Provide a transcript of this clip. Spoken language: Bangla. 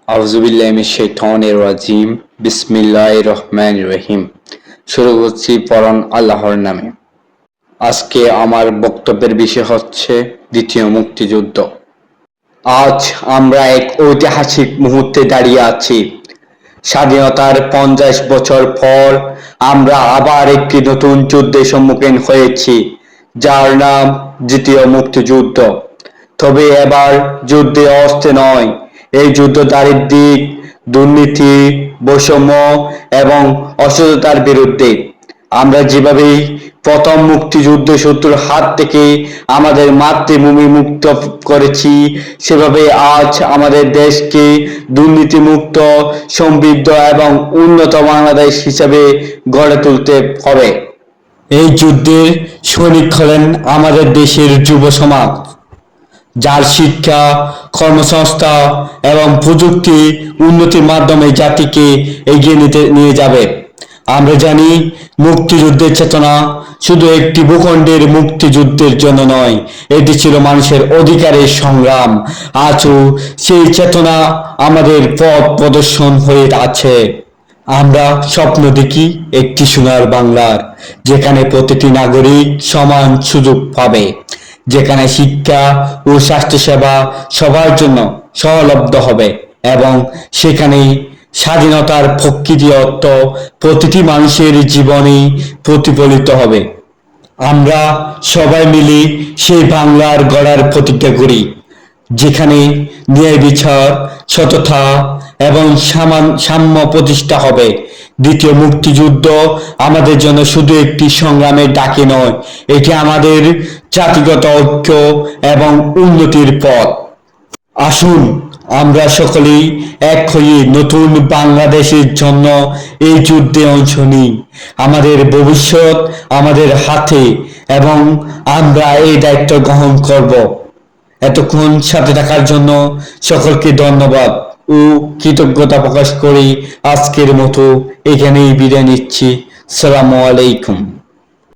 আউযুবিল্লাহি মিনাশ শাইতানির রাজিম। বিসমিল্লাহির রহমানির রহিম। শুরু করছি পরম আল্লাহর নামে। আজকে আমার বক্তব্যের বিষয় হচ্ছে দ্বিতীয় মুক্তিযুদ্ধ। আজ আমরা এক ঐতিহাসিক মুহূর্তে দাঁড়িয়ে আছি। স্বাধীনতার 50 বছর পর আমরা আবার একটি নতুন যুদ্ধের সম্মুখীন হয়েছি, যার নাম দ্বিতীয় মুক্তিযুদ্ধ। তবে এবার যুদ্ধে অস্ত্রে নয়, এই যুদ্ধ দারিদ্র্য, দুর্নীতি, বৈষম্য এবং অসততার বিরুদ্ধে। আমরা যেভাবে প্রথম মুক্তিযুদ্ধ শত্রুর হাত থেকে আমাদের মাতৃভূমি মুক্ত করেছি, সেভাবে আজ আমাদের দেশকে দুর্নীতিমুক্ত, সমৃদ্ধ এবং উন্নত বাংলাদেশ হিসেবে গড়ে তুলতে হবে। এই যুদ্ধের সৈনিক হলেন আমাদের দেশের যুব সমাজ, যার শিক্ষা, কর্মসংস্থান এবং প্রযুক্তি উন্নতির মাধ্যমে জাতিকে এগিয়ে নিয়ে যাবে। আমরা জানি, মুক্তিযুদ্ধের চেতনা শুধু একটি ভূখণ্ডের মুক্তিযুদ্ধের জন্য নয়, এটি ছিল মানুষের অধিকারের সংগ্রাম। আজও সেই চেতনা আমাদের পথ প্রদর্শন হয়ে আছে। আমরা স্বপ্ন দেখি একটি সোনার বাংলার, যেখানে প্রতিটি নাগরিক সমান সুযোগ পাবে, যেখানে শিক্ষা ও স্বাস্থ্যসেবা সবার জন্য সহলভ্য হবে এবং সেখানে স্বাধীনতার প্রকৃত অর্থ প্রতিটি মানুষের জীবনে প্রতিফলিত হবে। আমরা সবাই মিলে সেই বাংলার গড়ার প্রতিজ্ঞা করি, যেখানে ন্যায় বিচার, সততা এবং সাম্য প্রতিষ্ঠা হবে। দ্বিতীয় মুক্তিযুদ্ধ আমাদের জন্য শুধু একটি সংগ্রামের ডাকে নয়, এটি আমাদের জাতিগত ঐক্য এবং উন্নতির পথ। আসুন আমরা সকলেই এক হয়ে নতুন বাংলাদেশের জন্য এই যুদ্ধে অংশ নিই। আমাদের ভবিষ্যৎ আমাদের হাতে এবং আমরা এই দায়িত্ব গ্রহণ করব। এতক্ষণ সাথে থাকার জন্য সকলকে ধন্যবাদ ও কৃতজ্ঞতা প্রকাশ করি আজকের মতো এখানেই বিদায় নিচ্ছি। আসসালামু আলাইকুম।